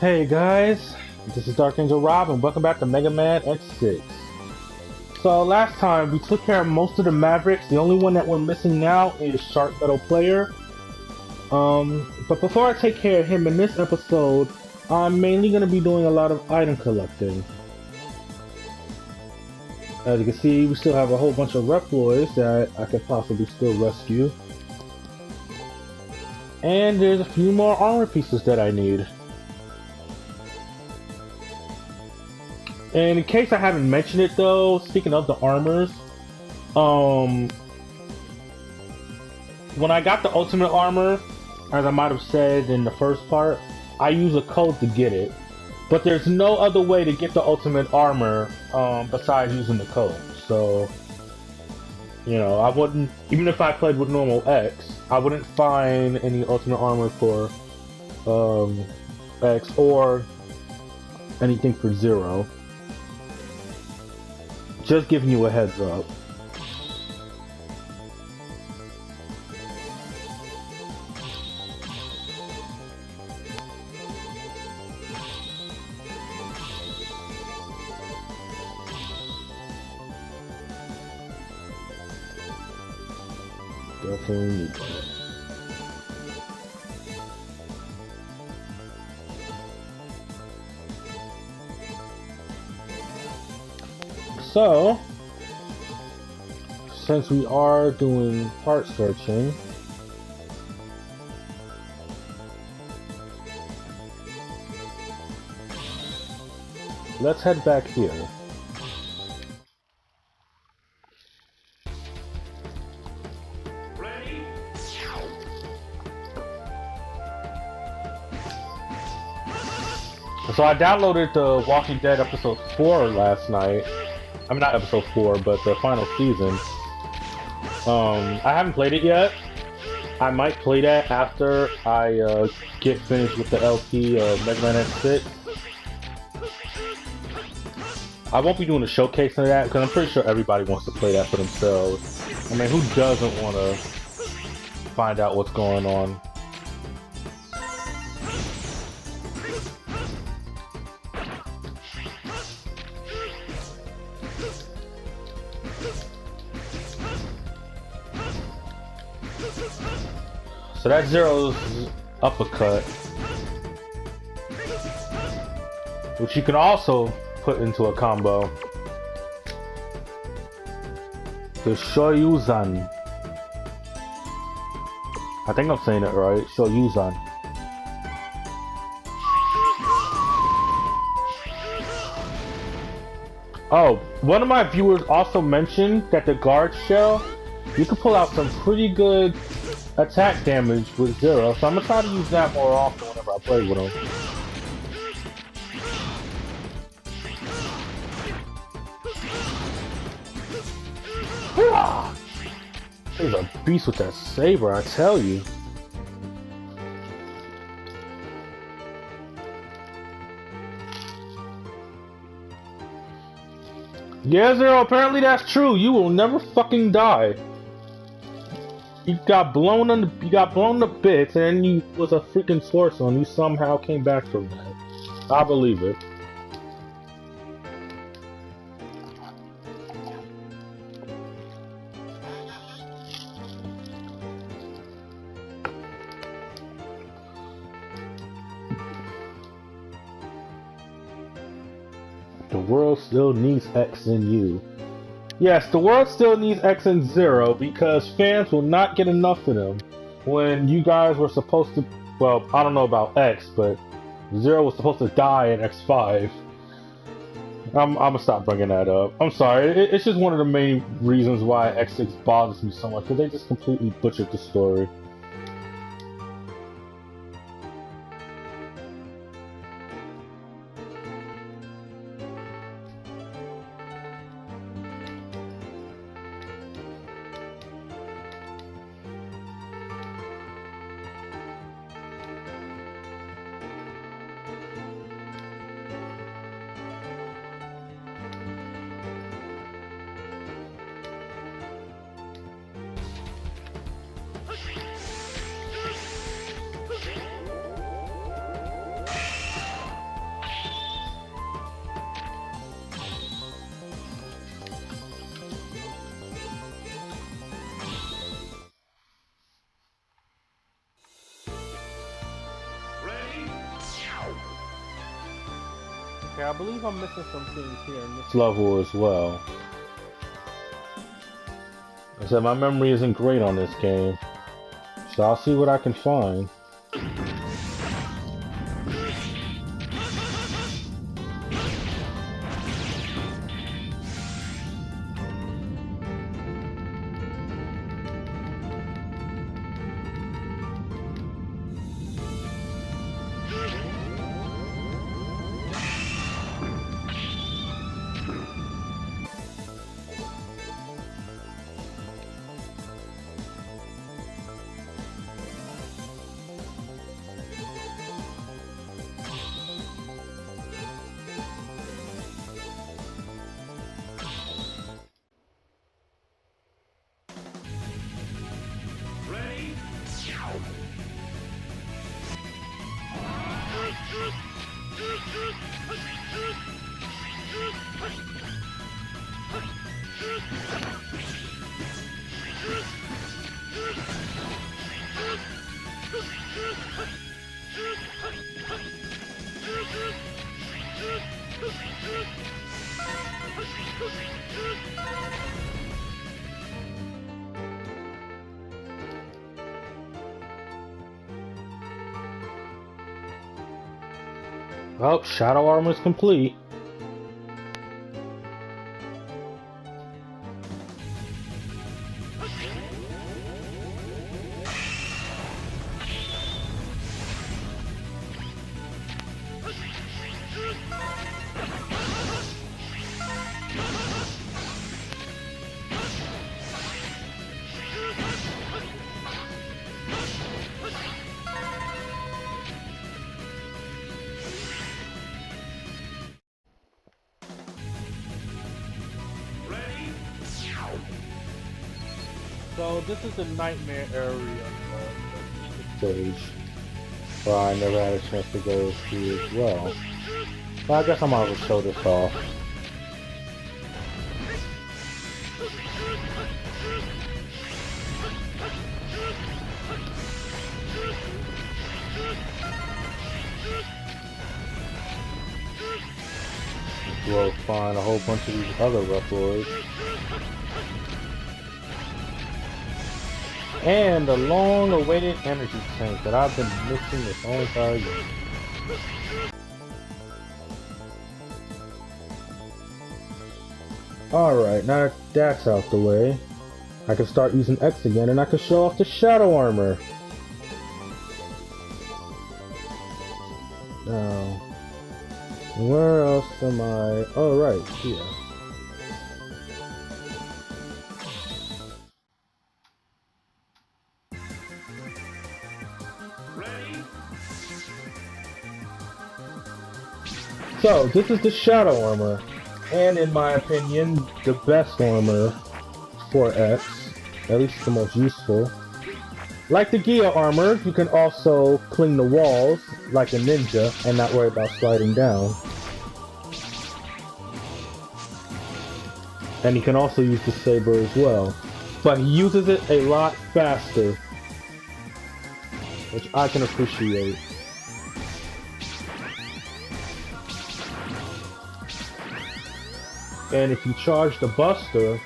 Hey guys, this is Dark Angel Rob and welcome back to Megaman X6. So last time we took care of most of the Mavericks. The only one that we're missing now is Shark Metal Player. But before I take care of him in this episode, I'm mainly going to be doing a lot of item collecting. As you can see, we still have a whole bunch of Reploids that I could possibly still rescue. And there's a few more armor pieces that I need. And in case I haven't mentioned it though, speaking of the armors, when I got the ultimate armor, as I might have said in the first part, I use a code to get it. But there's no other way to get the ultimate armor besides using the code. So, you know, I wouldn't, even if I played with normal X, I wouldn't find any ultimate armor for X or anything for Zero. Just giving you a heads up. Definitely need that. So, since we are doing part searching, let's head back here. Ready? So I downloaded the Walking Dead episode 4 last night. I mean, not episode 4, but the final season. I haven't played it yet. I might play that after I get finished with the LP of Megaman X6. I won't be doing a showcase of that because I'm pretty sure everybody wants to play that for themselves. I mean, who doesn't want to find out what's going on? So that's Zero's uppercut, which you can also put into a combo. The Shoryuzan. I think I'm saying it right. Shoryuzan. Oh, one of my viewers also mentioned that the guard shell, you can pull out some pretty good attack damage with Zero, so I'm gonna try to use that more often whenever I play with him. He's a beast with that saber, I tell you. Yeah, Zero, apparently that's true. You will never fucking die. You got blown to bits, and then you was a freaking sorcerer, and you somehow came back from that. I believe it. The world still needs X and you. Yes, the world still needs X and Zero because fans will not get enough of them. When you guys were supposed to, well, I don't know about X, but Zero was supposed to die in X5. I'm gonna stop bringing that up. I'm sorry, it's just one of the main reasons why X6 bothers me so much, because they just completely butchered the story. Okay, I believe I'm missing some things here in this level as well. I said my memory isn't great on this game, so I'll see what I can find. Well, Shadow Armor's complete. So this is the nightmare area of the stage, where I never had a chance to go through as well. But I guess I might as well show this off. We'll find a whole bunch of these other Reploids. And the long-awaited energy tank that I've been missing this whole entire game. Alright, now that that's out the way, I can start using X again and I can show off the Shadow Armor. Now, where else am I? Oh, right, here. So, this is the Shadow Armor, and in my opinion, the best armor for X, at least the most useful. Like the Gia armor, you can also cling the walls like a ninja and not worry about sliding down. And he can also use the saber as well, but he uses it a lot faster, which I can appreciate. And if you charge the Buster,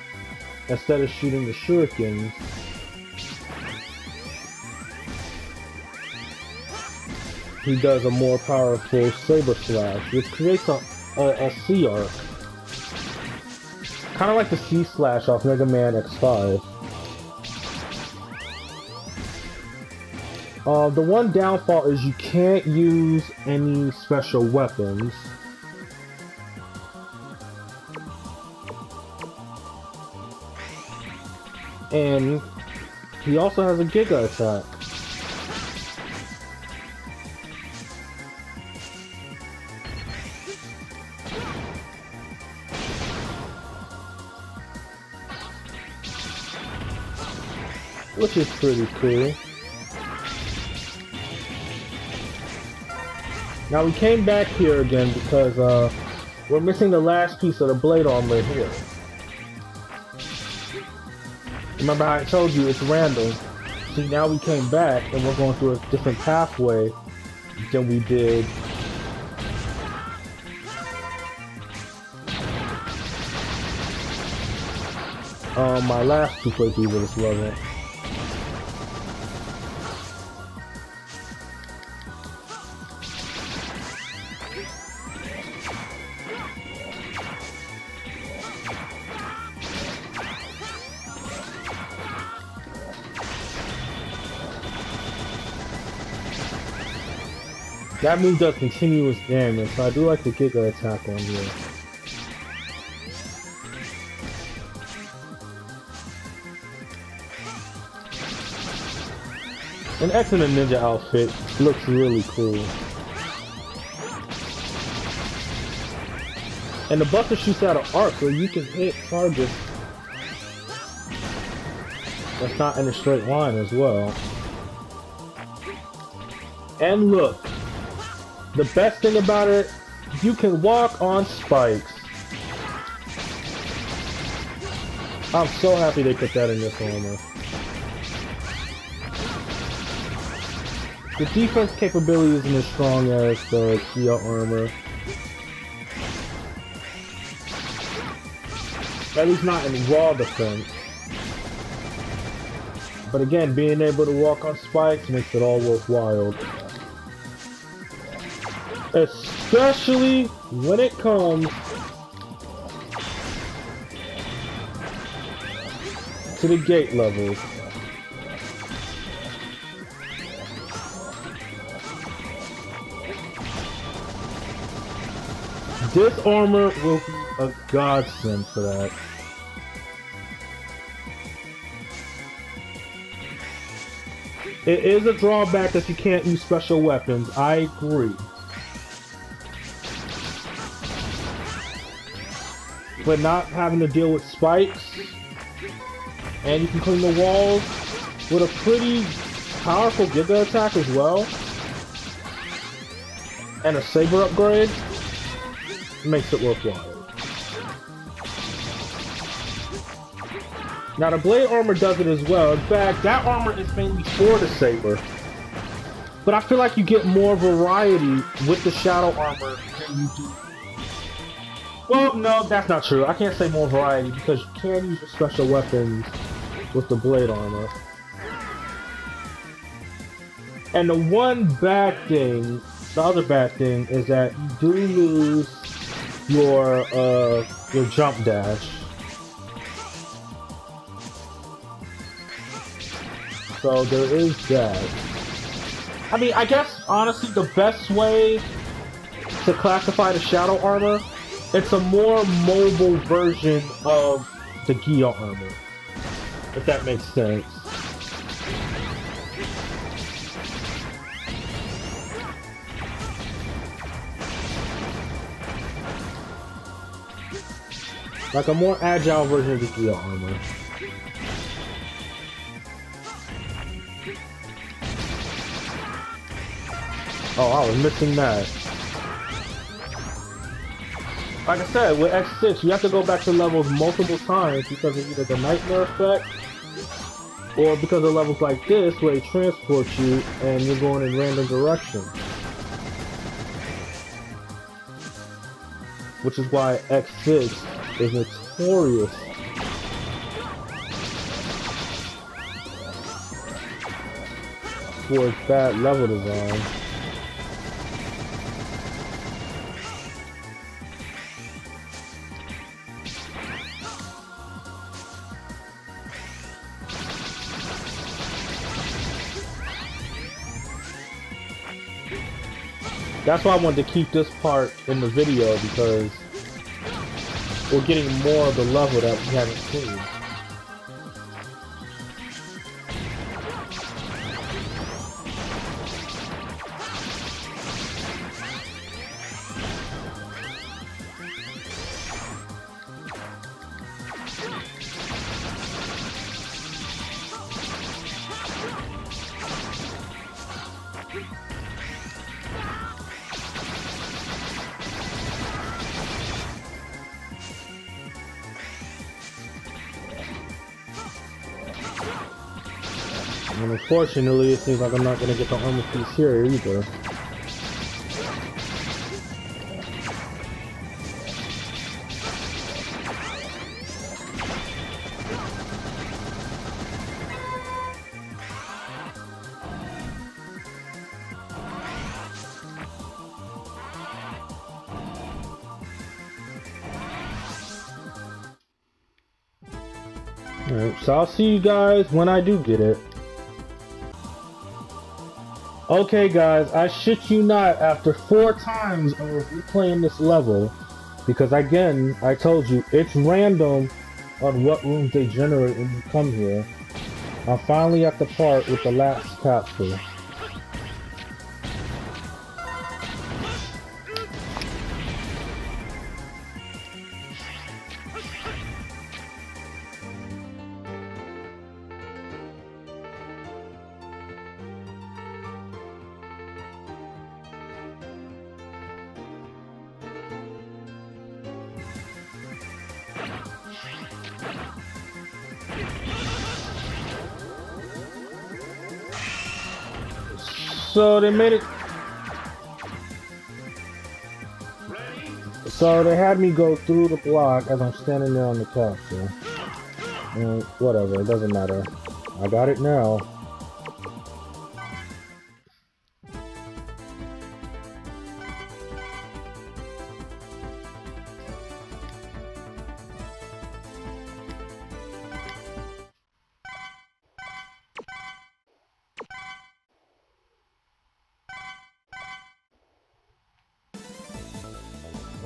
instead of shooting the shurikens, he does a more powerful saber slash, which creates a C arc. Kind of like the C slash off Megaman X5. The one downfall is you can't use any special weapons. And he also has a Giga attack. Which is pretty cool. Now we came back here again because we're missing the last piece of the blade armor here. Remember how I told you it's random? See, now we came back and we're going through a different pathway than we did my last two playthroughs of this level. That move does continuous damage, so I do like the Giga attack on here. And X in a ninja outfit looks really cool. And the Buster shoots out of arc, so you can hit targets that's not in a straight line as well. And look, the best thing about it, you can walk on spikes. I'm so happy they put that in this armor. The defense capability isn't as strong as the Kia armor. At least not in raw defense. But again, being able to walk on spikes makes it all worthwhile. Especially when it comes to the gate levels. This armor will be a godsend for that. It is a drawback that you can't use special weapons, I agree. But not having to deal with spikes, and you can clean the walls with a pretty powerful Giga attack as well, and a Saber upgrade, makes it worthwhile. Now the blade armor does it as well. In fact, that armor is mainly for the Saber. But I feel like you get more variety with the Shadow armor than you do. Well, no, that's not true. I can't say more variety because you can use the special weapons with the blade armor. And the one bad thing, the other bad thing, is that you do lose your jump dash. So there is that. I mean, I guess honestly the best way to classify the Shadow armor, it's a more mobile version of the Gia armor, if that makes sense. Like a more agile version of the Gia armor. Oh, I was missing that. Like I said, with X6, you have to go back to levels multiple times because of either the Nightmare effect, or because of levels like this where it transports you and you're going in random directions. Which is why X6 is notorious for its bad level design. That's why I wanted to keep this part in the video, because we're getting more of the level that we haven't seen. And unfortunately, it seems like I'm not going to get the armor piece here either. Alright, so I'll see you guys when I do get it. Okay guys, I shit you not, after 4 times of replaying this level, because again, I told you, it's random on what rooms they generate when you come here. I'm finally at the part with the last capsule. So they made it. So they had me go through the block as I'm standing there on the capsule. And whatever, it doesn't matter. I got it now.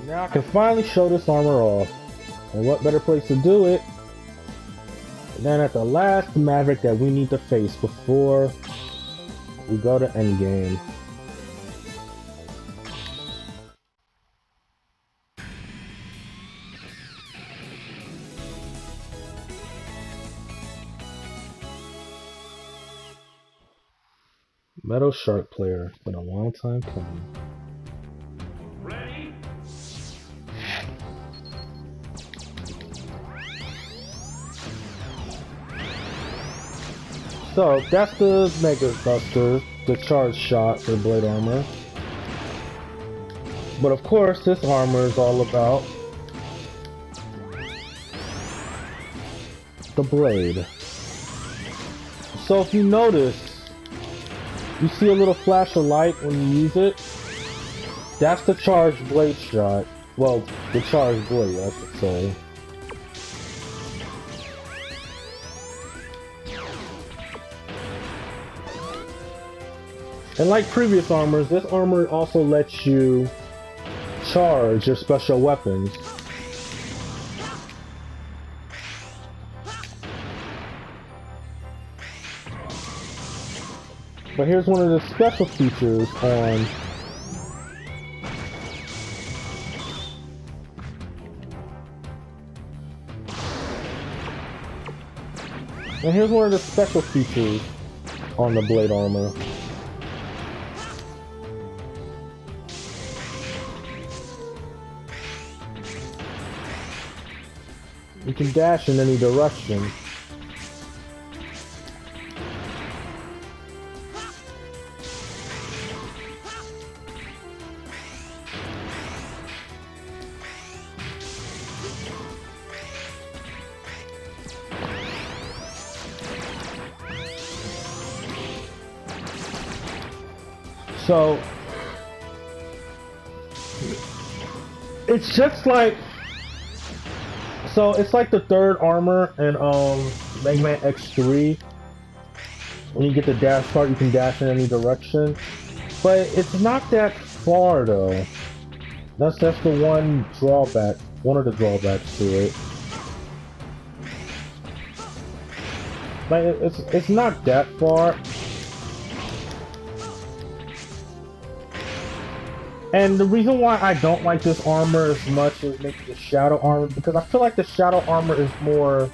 Now I can finally show this armor off. And what better place to do it than at the last Maverick that we need to face before we go to endgame. Metal Shark player, it's been a long time coming. So, that's the Mega Buster, the charge shot for blade armor. But of course, this armor is all about the blade. So if you notice, you see a little flash of light when you use it? That's the charged blade shot. Well, the charged blade, I should say. And like previous armors, this armor also lets you charge your special weapons. But here's one of the special features on the blade armor. You can dash in any direction. So it's just like, so it's like the third armor in Megaman X3. When you get the dash part, you can dash in any direction, but it's not that far though. That's the one drawback, one of the drawbacks to it. Like it's not that far. And the reason why I don't like this armor as much as maybe the shadow armor, because I feel like the shadow armor is more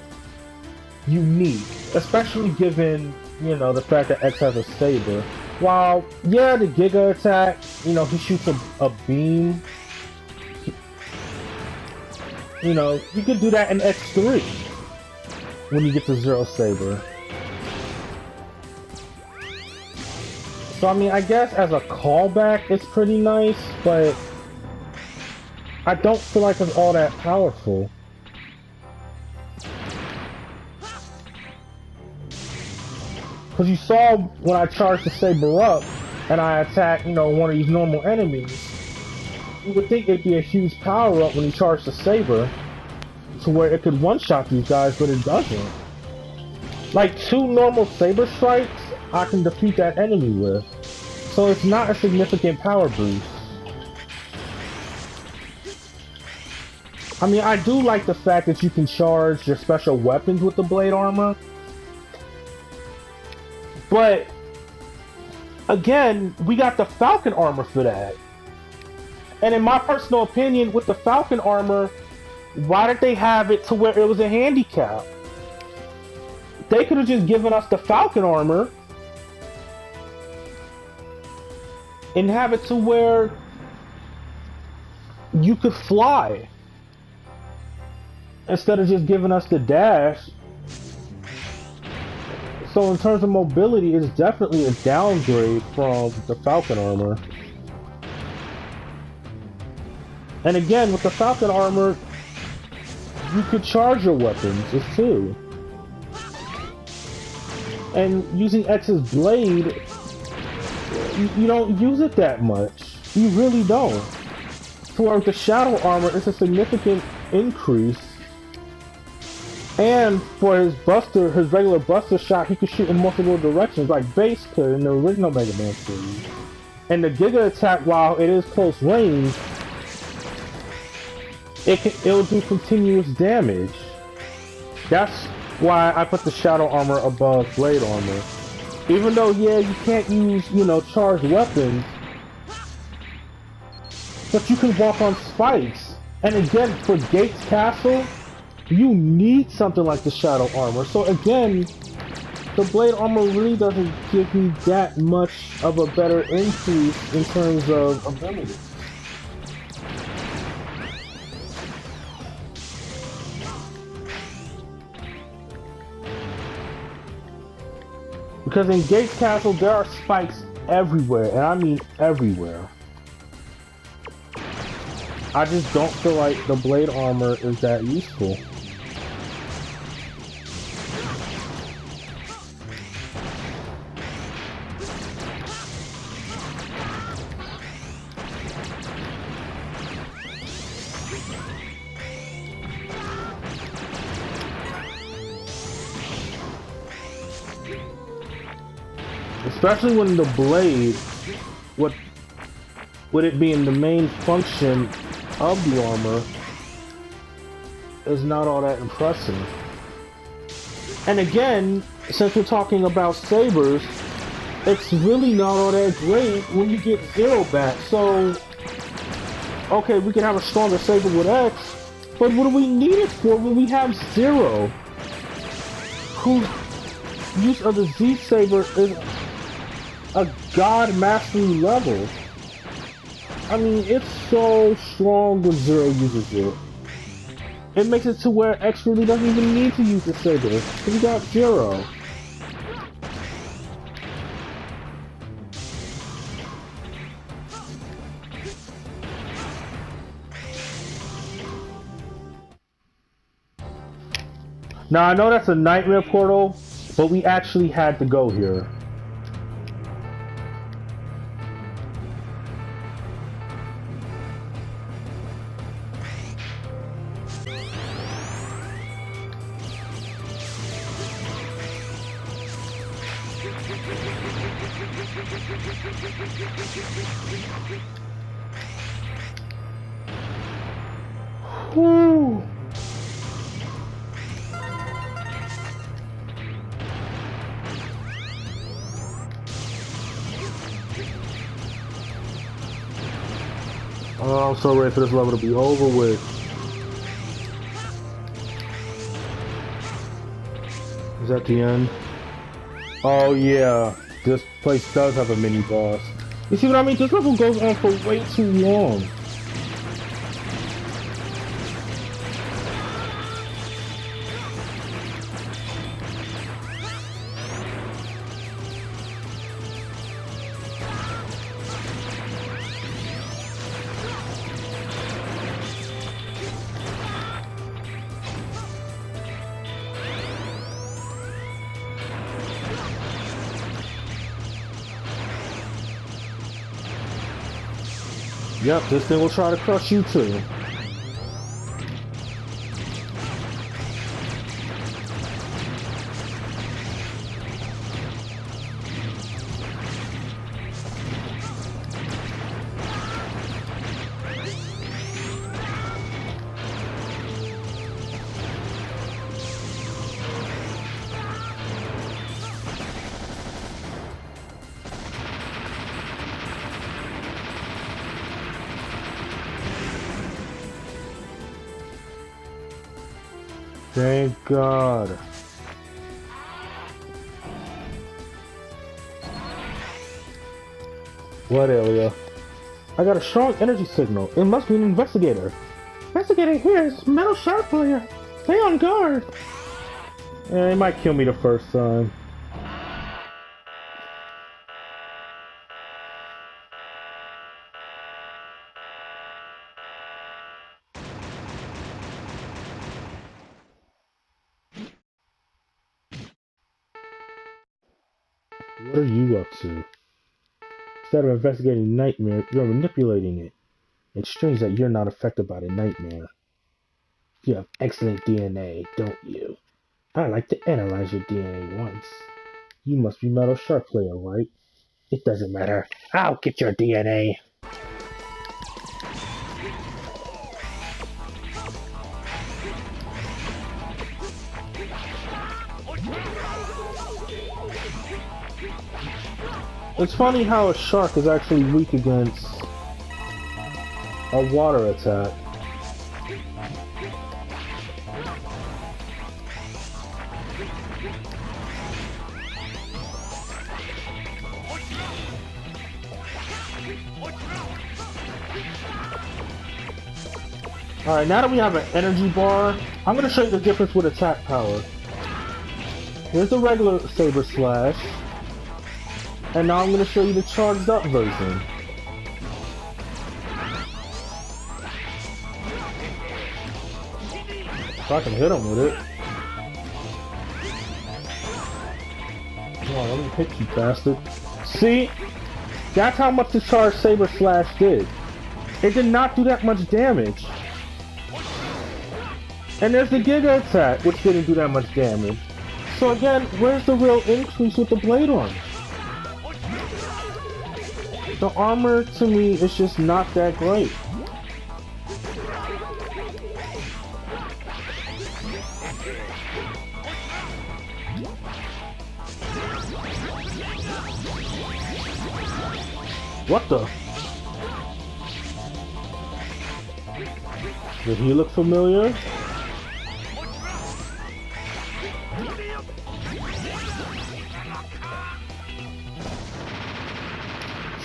unique, especially given, you know, the fact that X has a saber. While, yeah, the Giga attack, you know, he shoots a beam. You know, you could do that in X3 when you get the Zero Saber. So I mean, I guess as a callback, it's pretty nice, but I don't feel like it's all that powerful. Because you saw when I charged the saber up and I attacked, you know, one of these normal enemies, you would think it'd be a huge power up when you charge the saber to where it could one-shot these guys, but it doesn't. Like 2 normal saber strikes, I can defeat that enemy with. So it's not a significant power boost. I mean, I do like the fact that you can charge your special weapons with the blade armor. But, again, we got the Falcon armor for that. And in my personal opinion, with the Falcon armor, why did they have it to where it was a handicap? They could have just given us the Falcon armor and have it to where you could fly instead of just giving us the dash. So in terms of mobility, it's definitely a downgrade from the Falcon armor. And again, with the Falcon armor, you could charge your weapons too. And using X's blade, you don't use it that much. You really don't. For with the Shadow armor, it's a significant increase. And for his buster, his regular buster shot, he could shoot in multiple directions, like Base could in the original Mega Man series. And the Giga attack, while it is close range, it'll do continuous damage. That's why I put the Shadow armor above Blade armor. Even though, yeah, you can't use, charged weapons, but you can walk on spikes. And again, for Gates Castle, you need something like the Shadow armor. So again, the Blade armor really doesn't give me that much of a better increase in terms of ability. Because in Gates Castle, there are spikes everywhere, and I mean everywhere. I just don't feel like the Blade armor is that useful. Especially when the blade, with it being the main function of the armor, is not all that impressive. And again, since we're talking about sabers, it's really not all that great when you get Zero back. So, okay, we can have a stronger saber with X, but what do we need it for when we have Zero? Whose use of the Z saber is a god mastery level. I mean, it's so strong when Zero uses it. It makes it to where X really doesn't even need to use the saber, because he got Zero. Now I know that's a nightmare portal, but we actually had to go here. Whew. Oh, I'm so ready for this level to be over with. Is that the end? Oh yeah, this place does have a mini boss. You see what I mean? This level goes on for way too long. Yep, this thing will try to crush you too. Thank God. What area? I got a strong energy signal. It must be an investigator. Investigator here is Metal Shark Player. Stay on guard. He might kill me the first time. What are you up to? Instead of investigating Nightmare, you're manipulating it. It's strange that you're not affected by the Nightmare. You have excellent DNA, don't you? I'd like to analyze your DNA once. You must be Metal Shark Player, right? It doesn't matter. I'll get your DNA. It's funny how a shark is actually weak against a water attack. Alright, now that we have an energy bar, I'm going to show you the difference with attack power. Here's the regular Saber Slash. And now I'm going to show you the charged up version. If I can hit him with it. Come on, let me hit you, bastard. See? That's how much the charged Saber Slash did. It did not do that much damage. And there's the Giga Attack, which didn't do that much damage. So again, where's the real increase with the blade armor? The armor, to me, is just not that great. What the? Did he look familiar?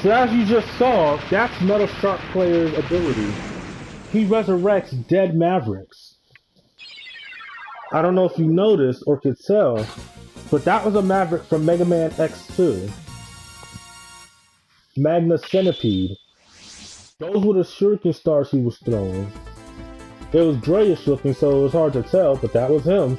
So as you just saw, that's Metal Shark Player's ability. He resurrects dead Mavericks. I don't know if you noticed or could tell, but that was a Maverick from Megaman X2. Magna Centipede. Those were the shuriken stars he was throwing. It was grayish looking, so it was hard to tell, but that was him.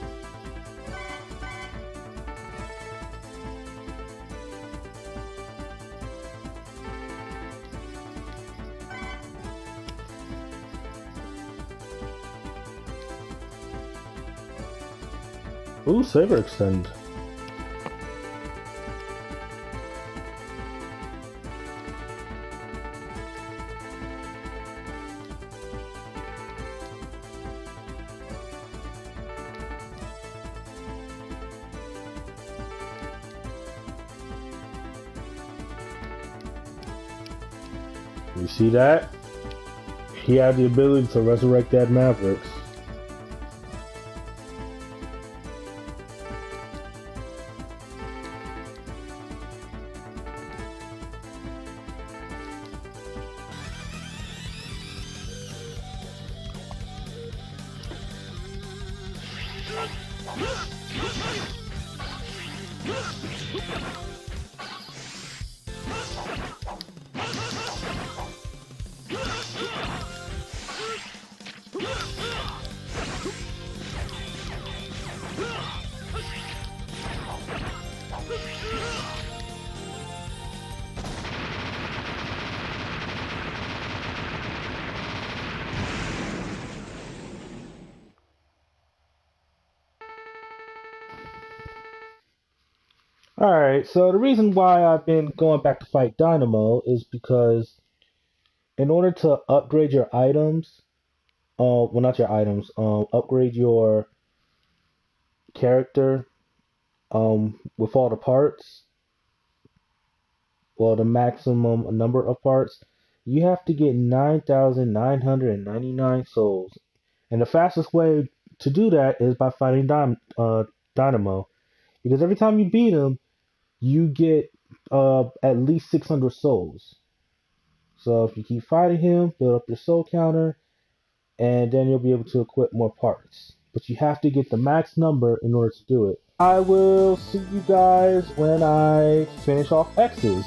Ooh, Saber Extend. You see that? He had the ability to resurrect dead Mavericks. Alright, so the reason why I've been going back to fight Dynamo is because in order to upgrade your items, well, not your items, upgrade your character with all the parts, well, the maximum number of parts, you have to get 9,999 souls. And the fastest way to do that is by fighting Dynamo, because every time you beat him, you get at least 600 souls. So if you keep fighting him, build up your soul counter, and then you'll be able to equip more parts. But you have to get the max number in order to do it. I will see you guys when I finish off X's.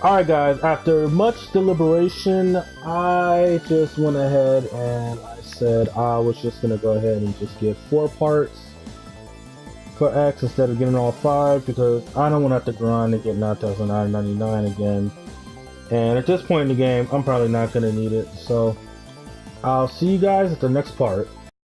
Alright guys, after much deliberation, I just went ahead and I said I was just going to go ahead and just get 4 parts for X instead of getting all 5, because I don't want to have to grind and get 9,999 again. And at this point in the game, I'm probably not going to need it, so I'll see you guys at the next part.